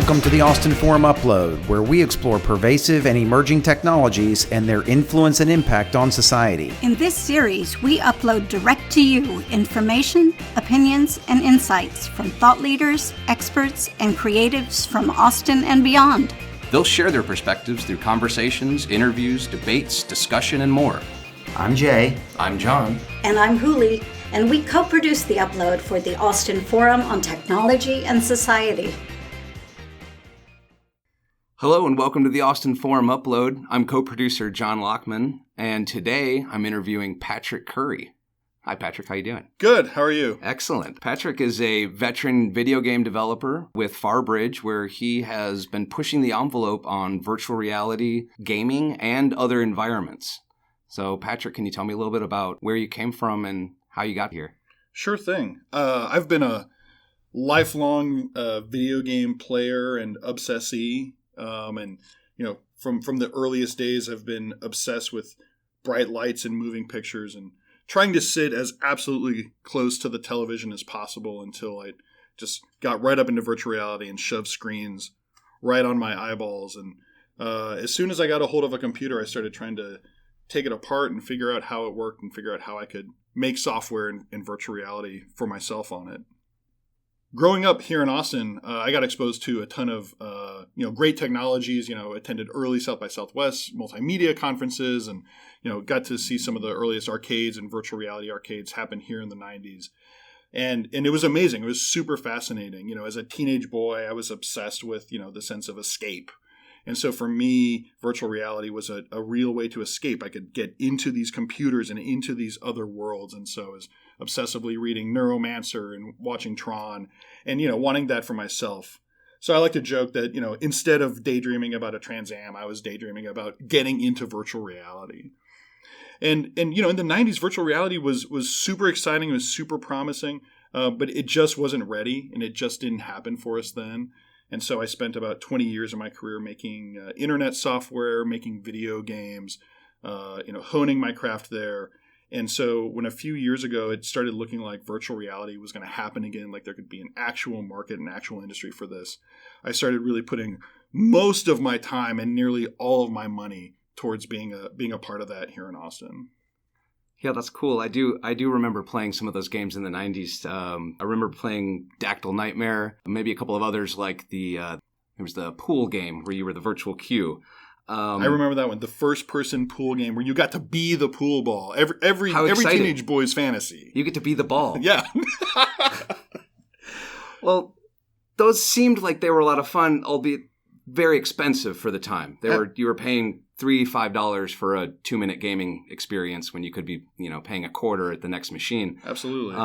Welcome to the Austin Forum Upload, where we explore pervasive and emerging technologies and their influence and impact on society. In this series, we upload direct to you information, opinions, and insights from thought leaders, experts, and creatives from Austin and beyond. They'll share their perspectives through conversations, interviews, debates, discussion, and more. I'm Jay. I'm John. And I'm Huli, and we co-produce the upload for the Austin Forum on Technology and Society. Hello and welcome to the Austin Forum Upload. I'm co-producer John Lockman, and today I'm interviewing Patrick Curry. Hi Patrick, how you doing? Good, how are you? Excellent. Patrick is a veteran video game developer with Farbridge, where he has been pushing the envelope on virtual reality, gaming, and other environments. So Patrick, can you tell me a little bit about where you came from and how you got here? Sure thing. I've been a lifelong video game player and obsessee. And, you know, from the earliest days, I've been obsessed with bright lights and moving pictures and trying to sit as absolutely close to the television as possible until I just got right up into virtual reality and shoved screens right on my eyeballs. And as soon as I got a hold of a computer, I started trying to take it apart and figure out how it worked and figure out how I could make software in virtual reality for myself on it. Growing up here in Austin, I got exposed to a ton of great technologies. Attended early South by Southwest multimedia conferences, and got to see some of the earliest arcades and virtual reality arcades happen here in the 90s. And it was amazing. It was super fascinating. As a teenage boy, I was obsessed with the sense of escape. And so for me, virtual reality was a real way to escape. I could get into these computers and into these other worlds. And so I was obsessively reading Neuromancer and watching Tron and, wanting that for myself. So I like to joke that, instead of daydreaming about a Trans Am, I was daydreaming about getting into virtual reality. And in the 90s, virtual reality was super exciting. It was super promising, but it just wasn't ready, and it just didn't happen for us then. And so I spent about 20 years of my career making internet software, making video games, honing my craft there. And so when a few years ago it started looking like virtual reality was going to happen again, like there could be an actual market, an actual industry for this, I started really putting most of my time and nearly all of my money towards being a part of that here in Austin. Yeah, that's cool. I do remember playing some of those games in the 90s. I remember playing Dactyl Nightmare, maybe a couple of others like there was the pool game where you were the virtual queue. I remember that one, the first-person pool game where you got to be the pool ball. Every teenage boy's fantasy. You get to be the ball. Yeah. Well, those seemed like they were a lot of fun, albeit very expensive for the time. You were paying $3-5 for a 2-minute gaming experience when you could be, paying $0.25 at the next machine. Absolutely.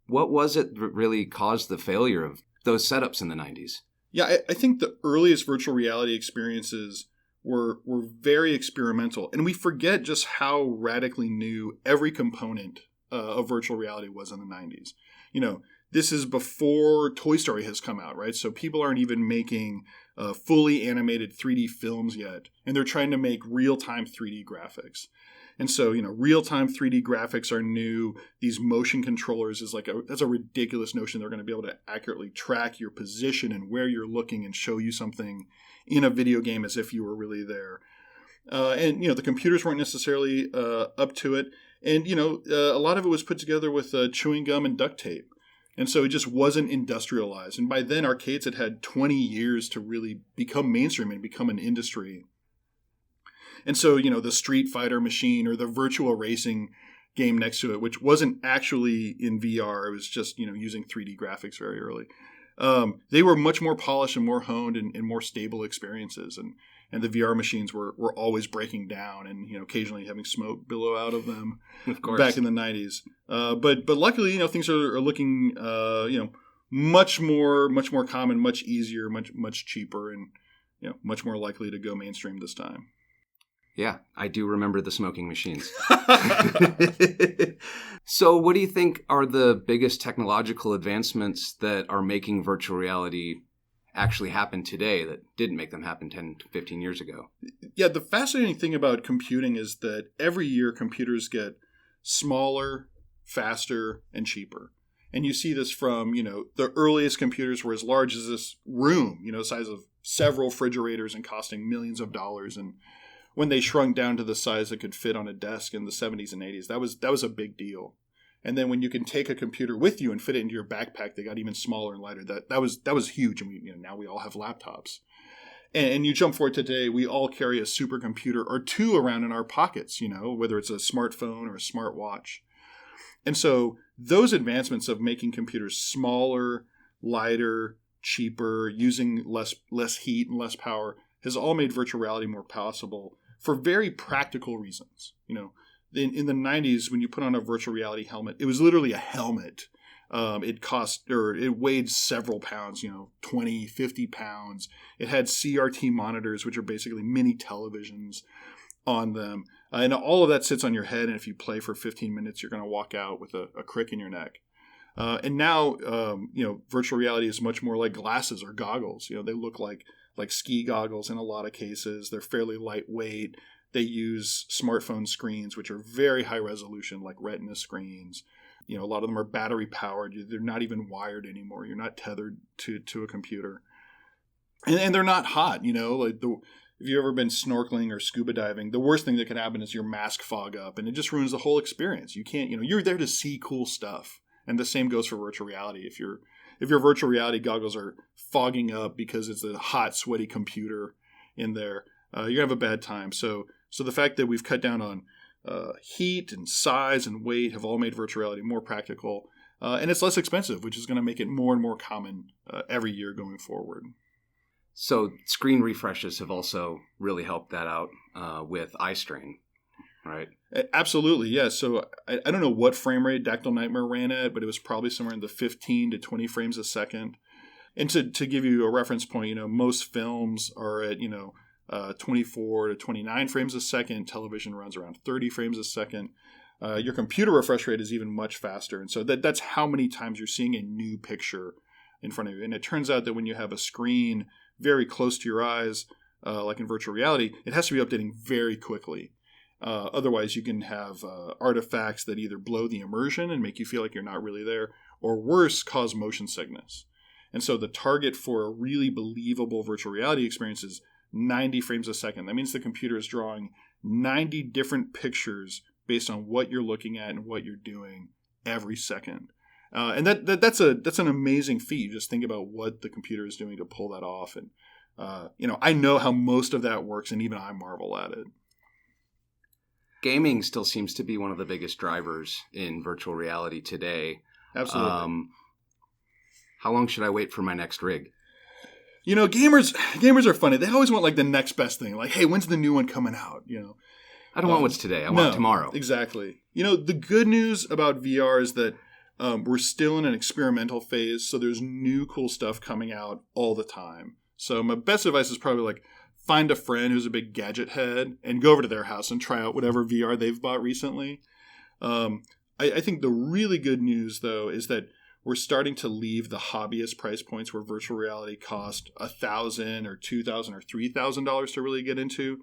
What was it that really caused the failure of those setups in the 90s? Yeah, I think the earliest virtual reality experiences were very experimental, and we forget just how radically new every component of virtual reality was in the 90s. This is before Toy Story has come out, right? So people aren't even making fully animated 3D films yet, and they're trying to make real-time 3D graphics. And so, real-time 3D graphics are new. These motion controllers that's a ridiculous notion. They're going to be able to accurately track your position and where you're looking and show you something in a video game as if you were really there. And the computers weren't necessarily up to it. And, a lot of it was put together with chewing gum and duct tape. And so it just wasn't industrialized. And by then, arcades had 20 years to really become mainstream and become an industry. And so, the Street Fighter machine or the virtual racing game next to it, which wasn't actually in VR, it was just, using 3D graphics very early. They were much more polished and more honed and more stable experiences. And the VR machines were always breaking down and, occasionally having smoke billow out of them. Of course. Back in the 90s. But luckily, things are looking, much more common, much easier, much cheaper, and, much more likely to go mainstream this time. Yeah, I do remember the smoking machines. So what do you think are the biggest technological advancements that are making virtual reality actually happen today that didn't make them happen 10 to 15 years ago? Yeah, the fascinating thing about computing is that every year computers get smaller, faster, and cheaper. And you see this from, the earliest computers were as large as this room, the size of several refrigerators and costing millions of dollars. And when they shrunk down to the size that could fit on a desk in the 70s and 80s, that was a big deal. And then when you can take a computer with you and fit it into your backpack, they got even smaller and lighter. That was huge. And now we all have laptops. And you jump forward today, we all carry a supercomputer or two around in our pockets, whether it's a smartphone or a smartwatch. And so those advancements of making computers smaller, lighter, cheaper, using less heat and less power has all made virtual reality more possible for very practical reasons. In the 90s, when you put on a virtual reality helmet, it was literally a helmet. It weighed several pounds, 20, 50 pounds. It had CRT monitors, which are basically mini televisions on them. And all of that sits on your head. And if you play for 15 minutes, you're going to walk out with a crick in your neck. And now, virtual reality is much more like glasses or goggles. They look like ski goggles in a lot of cases. They're fairly lightweight. They use smartphone screens, which are very high resolution, like Retina screens. A lot of them are battery powered. They're not even wired anymore. You're not tethered to a computer. And they're not hot, if you've ever been snorkeling or scuba diving, the worst thing that can happen is your mask fog up, and it just ruins the whole experience. You can't, you're there to see cool stuff. And the same goes for virtual reality. If your virtual reality goggles are fogging up because it's a hot, sweaty computer in there, you're going to have a bad time. So the fact that we've cut down on heat and size and weight have all made virtual reality more practical. And it's less expensive, which is going to make it more and more common every year going forward. So screen refreshes have also really helped that out with eye strain, right? Absolutely, yes. Yeah. So I don't know what frame rate Dactyl Nightmare ran at, but it was probably somewhere in the 15 to 20 frames a second. And to give you a reference point, most films are at, 24 to 29 frames a second. Television runs around 30 frames a second. Your computer refresh rate is even much faster. And so that's how many times you're seeing a new picture in front of you. And it turns out that when you have a screen very close to your eyes, like in virtual reality, it has to be updating very quickly. Otherwise, you can have artifacts that either blow the immersion and make you feel like you're not really there, or worse, cause motion sickness. And so the target for a really believable virtual reality experience is 90 frames a second. That means the computer is drawing 90 different pictures based on what you're looking at and what you're doing every second. And that's an amazing feat. You just think about what the computer is doing to pull that off. And, I know how most of that works, and even I marvel at it. Gaming still seems to be one of the biggest drivers in virtual reality today. Absolutely. How long should I wait for my next rig? Gamers are funny. They always want like the next best thing. Like, hey, when's the new one coming out? I don't want what's today. I want tomorrow. Exactly. The good news about VR is that we're still in an experimental phase. So there's new cool stuff coming out all the time. So my best advice is probably like find a friend who's a big gadget head and go over to their house and try out whatever VR they've bought recently. I think the really good news, though, is that we're starting to leave the hobbyist price points where virtual reality cost $1,000 or $2,000 or $3,000 to really get into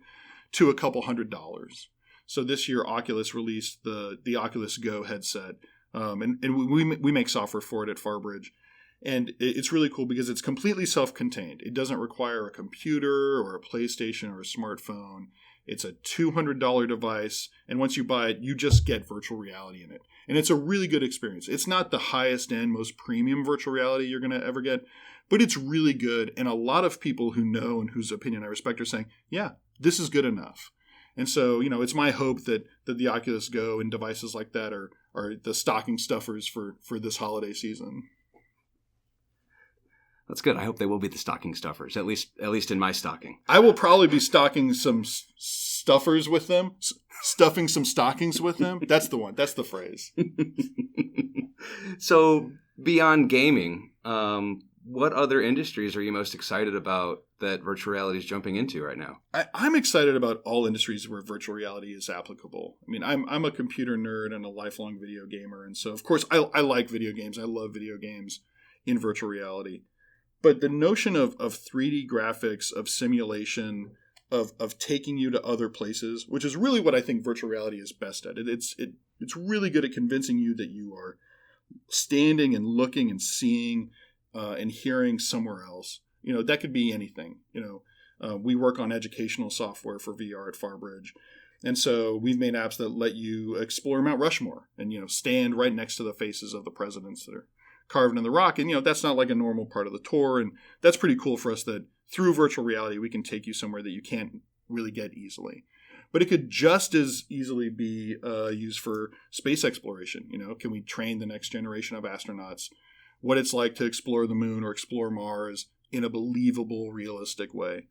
to a couple $100s. So this year, Oculus released the Oculus Go headset, and we make software for it at Farbridge. And it's really cool because it's completely self-contained. It doesn't require a computer or a PlayStation or a smartphone. It's a $200 device, and once you buy it, you just get virtual reality in it. And it's a really good experience. It's not the highest end, most premium virtual reality you're going to ever get, but it's really good. And a lot of people who know and whose opinion I respect are saying, yeah, this is good enough. And so, it's my hope that the Oculus Go and devices like that are the stocking stuffers for this holiday season. That's good. I hope they will be the stocking stuffers, at least in my stocking. I will probably be stocking some stuffers with them, stuffing some stockings with them. That's the one. That's the phrase. So beyond gaming, what other industries are you most excited about that virtual reality is jumping into right now? I'm excited about all industries where virtual reality is applicable. I mean, I'm a computer nerd and a lifelong video gamer. And so, of course, I like video games. I love video games in virtual reality. But the notion of 3D graphics, of simulation, of taking you to other places, which is really what I think virtual reality is best at. It's really good at convincing you that you are standing and looking and seeing and hearing somewhere else. That could be anything. We work on educational software for VR at Farbridge. And so we've made apps that let you explore Mount Rushmore and, stand right next to the faces of the presidents that are carved in the rock. And, that's not like a normal part of the tour. And that's pretty cool for us that through virtual reality, we can take you somewhere that you can't really get easily. But it could just as easily be used for space exploration. Can we train the next generation of astronauts what it's like to explore the moon or explore Mars in a believable, realistic way?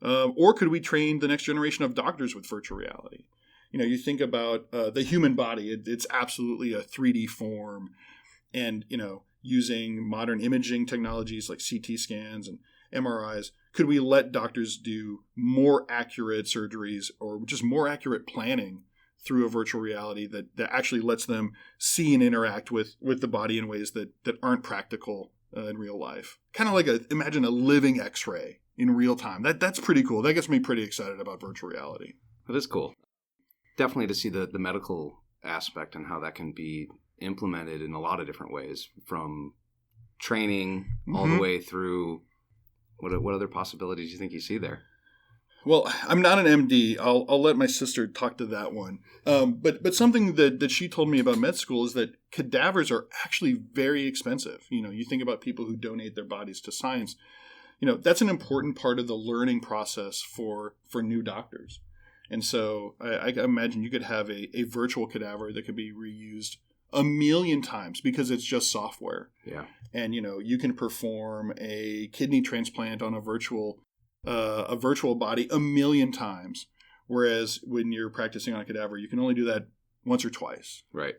Or could we train the next generation of doctors with virtual reality? You think about the human body. It's absolutely a 3D form. And, using modern imaging technologies like CT scans and MRIs, could we let doctors do more accurate surgeries or just more accurate planning through a virtual reality that actually lets them see and interact with the body in ways that aren't practical in real life? Kind of like imagine a living X-ray in real time. That's pretty cool. That gets me pretty excited about virtual reality. That is cool. Definitely to see the medical aspect and how that can be implemented in a lot of different ways, from training all the way through. What other possibilities do you think you see there? Well, I'm not an MD. I'll let my sister talk to that one. But something that she told me about med school is that cadavers are actually very expensive. You think about people who donate their bodies to science. That's an important part of the learning process for new doctors. And so I imagine you could have a virtual cadaver that could be reused 1,000,000 times because it's just software. Yeah. And, you can perform a kidney transplant on a virtual body 1,000,000 times. Whereas when you're practicing on a cadaver, you can only do that once or twice. Right.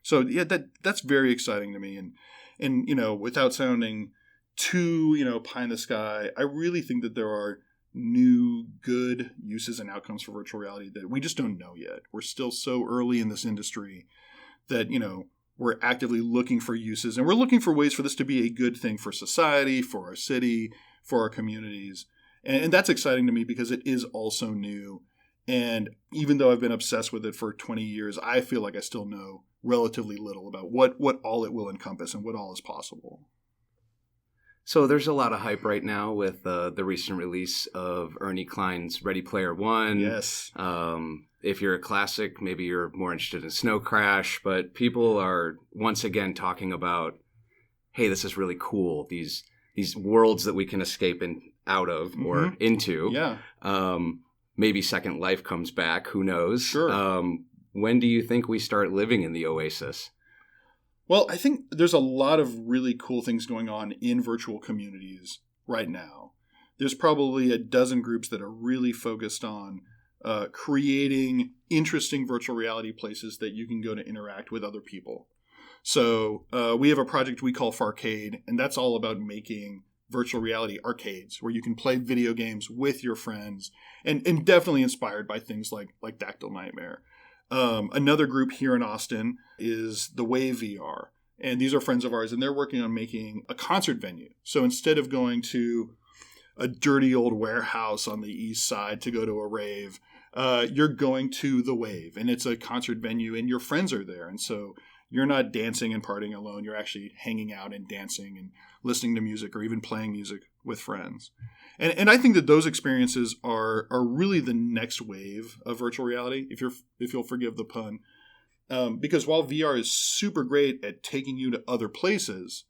So yeah, that's very exciting to me. And without sounding too, pie in the sky, I really think that there are new good uses and outcomes for virtual reality that we just don't know yet. We're still so early in this industry that, we're actively looking for uses, and we're looking for ways for this to be a good thing for society, for our city, for our communities. And that's exciting to me because it is also new. And even though I've been obsessed with it for 20 years, I feel like I still know relatively little about what all it will encompass and what all is possible. So there's a lot of hype right now with the recent release of Ernie Klein's Ready Player One. Yes. If you're a classic, maybe you're more interested in Snow Crash, but people are once again talking about, hey, this is really cool. These worlds that we can escape out of or into. Yeah. Maybe Second Life comes back. Who knows? Sure. When do you think we start living in the Oasis? Well, I think there's a lot of really cool things going on in virtual communities right now. There's probably a dozen groups that are really focused on creating interesting virtual reality places that you can go to interact with other people. So we have a project we call Farcade, and that's all about making virtual reality arcades where you can play video games with your friends, and definitely inspired by things like Dactyl Nightmare. Another group here in Austin is the Wave VR, and these are friends of ours, and they're working on making a concert venue. So instead of going to a dirty old warehouse on the east side to go to a rave, you're going to the Wave, and it's a concert venue, and your friends are there, and so you're not dancing and partying alone. You're actually hanging out and dancing and listening to music or even playing music with friends. And I think that those experiences are really the next wave of virtual reality, if you'll forgive the pun. Because while VR is super great at taking you to other places,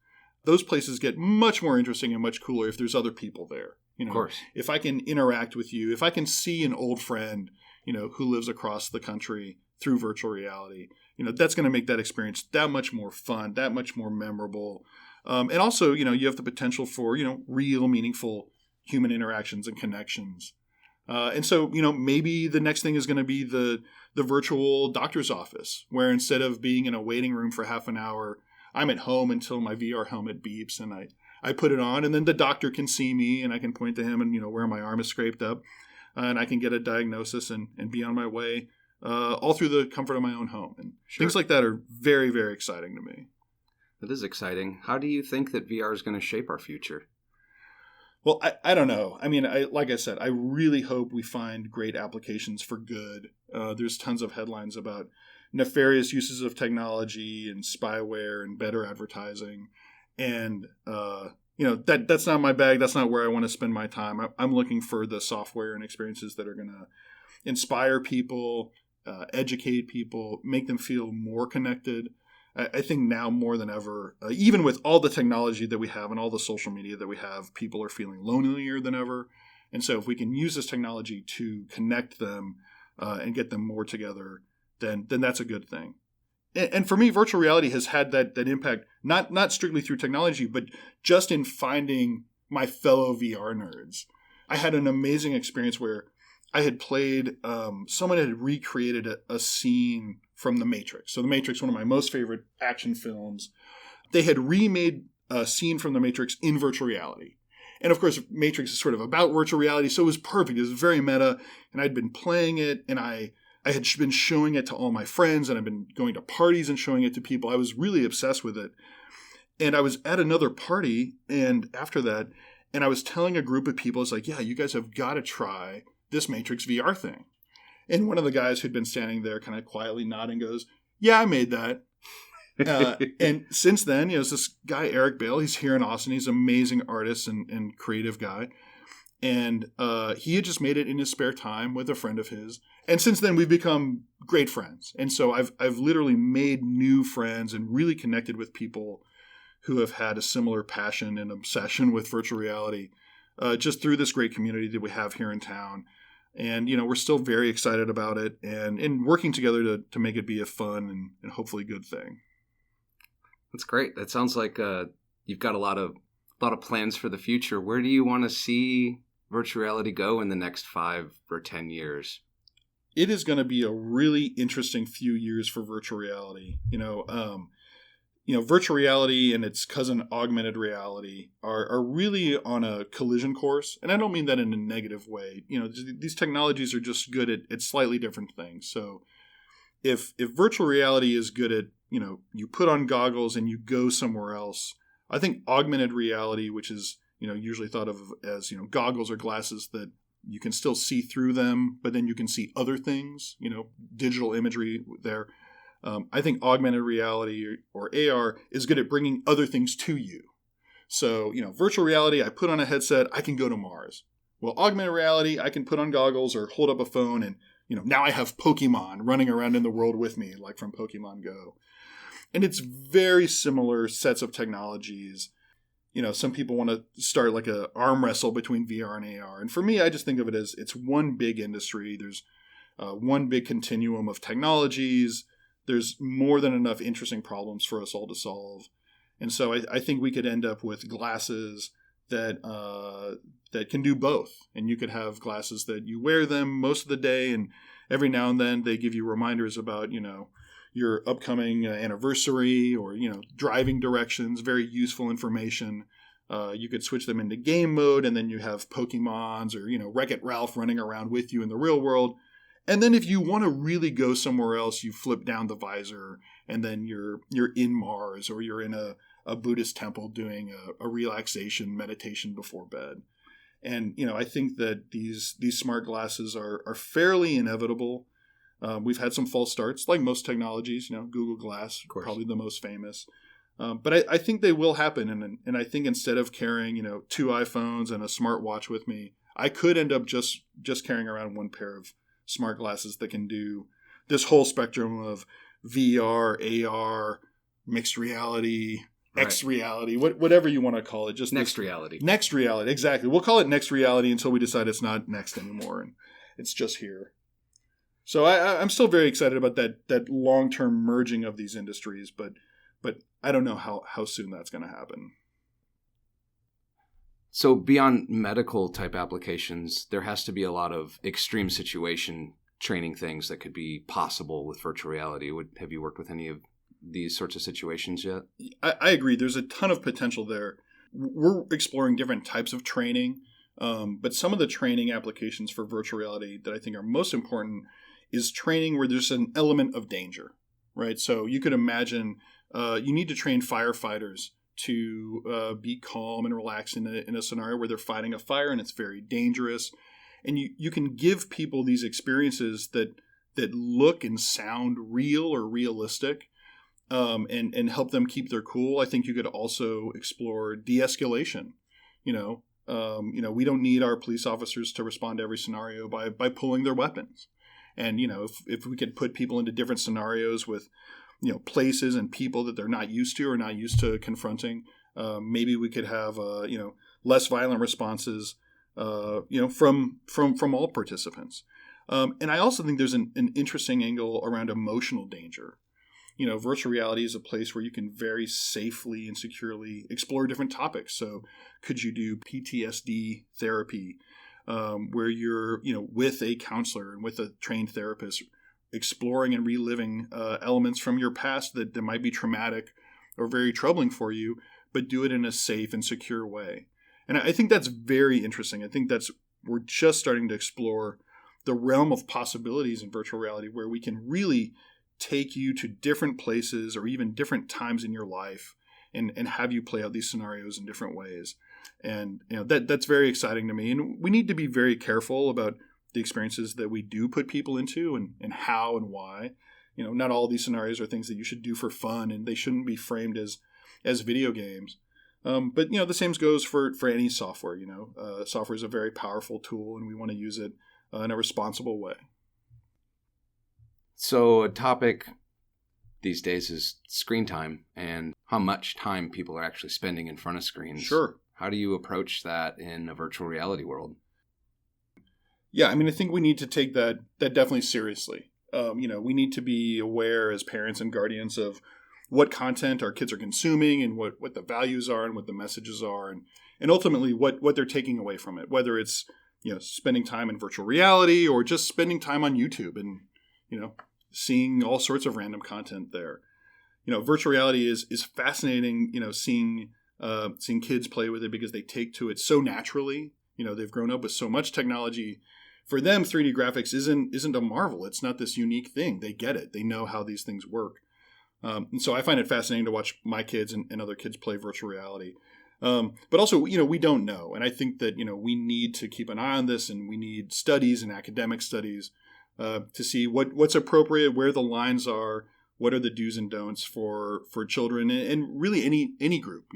those places get much more interesting and much cooler if there's other people there. Of course. If I can interact with you, if I can see an old friend, who lives across the country through virtual reality, that's going to make that experience that much more fun, that much more memorable. And also, you have the potential for, real, meaningful human interactions and connections. And so, maybe the next thing is going to be the virtual doctor's office, where instead of being in a waiting room for half an hour, I'm at home until my VR helmet beeps and I put it on, and then the doctor can see me and I can point to him and, where my arm is scraped up, and I can get a diagnosis and be on my way, all through the comfort of my own home. And things like that are very, very exciting to me. That is exciting. How do you think that VR is going to shape our future? Well, I don't know. I mean, like I said, I really hope we find great applications for good. There's tons of headlines about, nefarious uses of technology and spyware and better advertising. And, that's not my bag. That's not where I want to spend my time. I'm looking for the software and experiences that are going to inspire people, educate people, make them feel more connected. I think now more than ever, even with all the technology that we have and all the social media that we have, people are feeling lonelier than ever. And so if we can use this technology to connect them and get them more together, then that's a good thing. And for me, virtual reality has had that impact, not strictly through technology, but just in finding my fellow VR nerds. I had an amazing experience where I had played, someone had recreated a scene from The Matrix. So The Matrix, one of my most favorite action films, they had remade a scene from The Matrix in virtual reality. And of course, Matrix is sort of about virtual reality, so it was perfect. It was very meta, and I'd been playing it, and I had been showing it to all my friends, and I've been going to parties and showing it to people. I was really obsessed with it. And I was at another party, and after that, and I was telling a group of people, it's like, yeah, you guys have got to try this Matrix VR thing. And one of the guys who'd been standing there kind of quietly nodding goes, yeah, I made that. And since then, it's this guy, Eric Bale. He's here in Austin. He's an amazing artist and creative guy. And he had just made it in his spare time with a friend of his. And since then, we've become great friends. And so I've literally made new friends and really connected with people who have had a similar passion and obsession with virtual reality just through this great community that we have here in town. And, we're still very excited about it and working together to make it be a fun and hopefully good thing. That's great. That sounds like you've got a lot of plans for the future. Where do you want to see virtual reality go in the next 5 or 10 years? It is going to be a really interesting few years for virtual reality. Virtual reality and its cousin augmented reality are really on a collision course. And I don't mean that in a negative way. These technologies are just good at slightly different things. So if virtual reality is good at, you put on goggles and you go somewhere else, I think augmented reality, which is, usually thought of as, goggles or glasses that you can still see through them, but then you can see other things, digital imagery there. I think augmented reality or AR is good at bringing other things to you. So, virtual reality, I put on a headset, I can go to Mars. Well, augmented reality, I can put on goggles or hold up a phone and, now I have Pokemon running around in the world with me, like from Pokemon Go. And it's very similar sets of technologies. Some people want to start like an arm wrestle between VR and AR. And for me, I just think of it as it's one big industry. There's one big continuum of technologies. There's more than enough interesting problems for us all to solve. And so I think we could end up with glasses that can do both. And you could have glasses that you wear them most of the day, and every now and then they give you reminders about, your upcoming anniversary or, driving directions, very useful information. You could switch them into game mode, and then you have Pokemons or, Wreck-It Ralph running around with you in the real world. And then if you want to really go somewhere else, you flip down the visor, and then you're in Mars, or you're in a Buddhist temple doing a relaxation meditation before bed. And, I think that these smart glasses are fairly inevitable. We've had some false starts, like most technologies, Google Glass, probably the most famous. But I think they will happen. And I think instead of carrying, 2 iPhones and a smartwatch with me, I could end up just carrying around one pair of smart glasses that can do this whole spectrum of VR, AR, mixed reality, right. X reality, whatever you want to call it. Just next reality. Next reality, exactly. We'll call it next reality until we decide it's not next anymore, and it's just here. So I'm still very excited about that long-term merging of these industries, but I don't know how soon that's going to happen. So beyond medical type applications, there has to be a lot of extreme situation training things that could be possible with virtual reality. Have you worked with any of these sorts of situations yet? I agree. There's a ton of potential there. We're exploring different types of training, but some of the training applications for virtual reality that I think are most important is training where there's an element of danger, right? So you could imagine you need to train firefighters to be calm and relaxed in a scenario where they're fighting a fire and it's very dangerous. And you can give people these experiences that that look and sound real or realistic, and help them keep their cool. I think you could also explore de-escalation. We don't need our police officers to respond to every scenario by pulling their weapons. And, if we could put people into different scenarios with, places and people that they're not used to or not used to confronting, maybe we could have, less violent responses, from all participants. And I also think there's an interesting angle around emotional danger. Virtual reality is a place where you can very safely and securely explore different topics. So could you do PTSD therapy, where you're, with a counselor and with a trained therapist, exploring and reliving elements from your past that might be traumatic or very troubling for you, but do it in a safe and secure way. And I think that's very interesting. I think we're just starting to explore the realm of possibilities in virtual reality where we can really take you to different places or even different times in your life and have you play out these scenarios in different ways. And that's very exciting to me. And we need to be very careful about the experiences that we do put people into and how and why. Not all of these scenarios are things that you should do for fun, and they shouldn't be framed as video games. But the same goes for any software. Software is a very powerful tool, and we want to use it in a responsible way. So a topic these days is screen time and how much time people are actually spending in front of screens. Sure. How do you approach that in a virtual reality world? Yeah, I think we need to take that definitely seriously. We need to be aware as parents and guardians of what content our kids are consuming and what the values are and what the messages are and ultimately what they're taking away from it, whether it's spending time in virtual reality or just spending time on YouTube and seeing all sorts of random content there. Virtual reality is fascinating, seeing kids play with it because they take to it so naturally. They've grown up with so much technology. For them, 3D graphics isn't a marvel. It's not this unique thing. They get it. They know how these things work. And so I find it fascinating to watch my kids and other kids play virtual reality. But also, we don't know. And I think that, we need to keep an eye on this, and we need studies and academic studies to see what's appropriate, where the lines are, what are the do's and don'ts for children and really any group,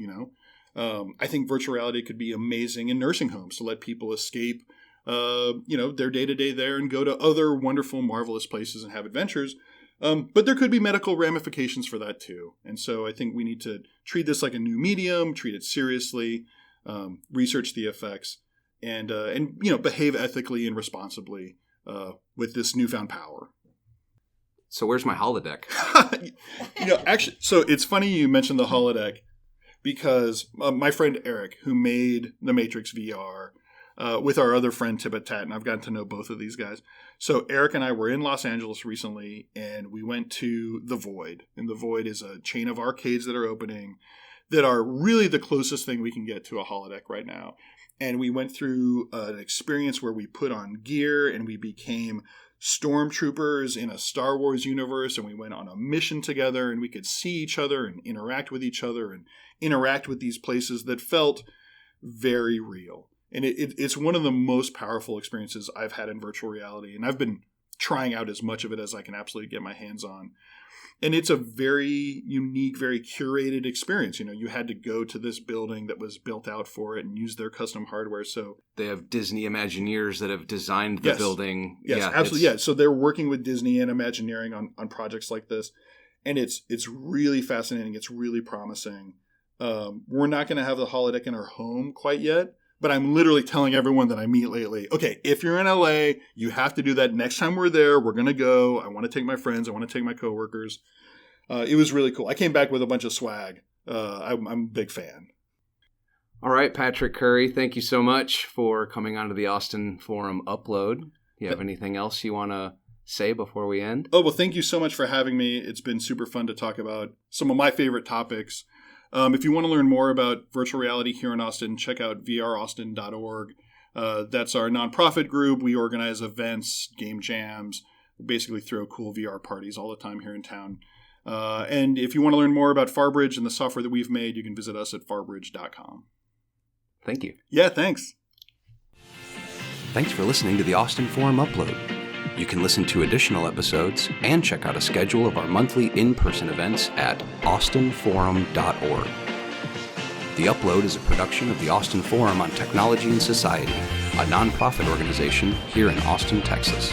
I think virtual reality could be amazing in nursing homes to let people escape, their day-to-day there and go to other wonderful, marvelous places and have adventures. But there could be medical ramifications for that too. And so I think we need to treat this like a new medium, treat it seriously, research the effects, and behave ethically and responsibly with this newfound power. So where's my holodeck? Actually, so it's funny you mentioned the holodeck because my friend Eric, who made the Matrix VR, with our other friend Tibetat, and I've gotten to know both of these guys. So Eric and I were in Los Angeles recently, and we went to The Void. And The Void is a chain of arcades that are opening that are really the closest thing we can get to a holodeck right now. And we went through an experience where we put on gear and we became stormtroopers in a Star Wars universe, and we went on a mission together, and we could see each other and interact with each other and interact with these places that felt very real. And it's one of the most powerful experiences I've had in virtual reality. And I've been trying out as much of it as I can absolutely get my hands on. And it's a very unique, very curated experience. You had to go to this building that was built out for it and use their custom hardware. So they have Disney Imagineers that have designed the building. Yes, yeah, absolutely. Yeah. So they're working with Disney and Imagineering on projects like this. And it's really fascinating. It's really promising. We're not going to have the holodeck in our home quite yet. But I'm literally telling everyone that I meet lately, okay, if you're in LA, you have to do that. Next time we're there, we're going to go. I want to take my friends. I want to take my coworkers. It was really cool. I came back with a bunch of swag. I'm a big fan. All right, Patrick Curry, thank you so much for coming onto the Austin Forum Upload. Do you have anything else you want to say before we end? Oh, well, thank you so much for having me. It's been super fun to talk about some of my favorite topics. If you want to learn more about virtual reality here in Austin, check out vraustin.org. That's our nonprofit group. We organize events, game jams, basically throw cool VR parties all the time here in town. And if you want to learn more about Farbridge and the software that we've made, you can visit us at farbridge.com. Thank you. Yeah, thanks. Thanks for listening to the Austin Forum Upload. You can listen to additional episodes and check out a schedule of our monthly in-person events at austinforum.org. The Upload is a production of the Austin Forum on Technology and Society, a nonprofit organization here in Austin, Texas.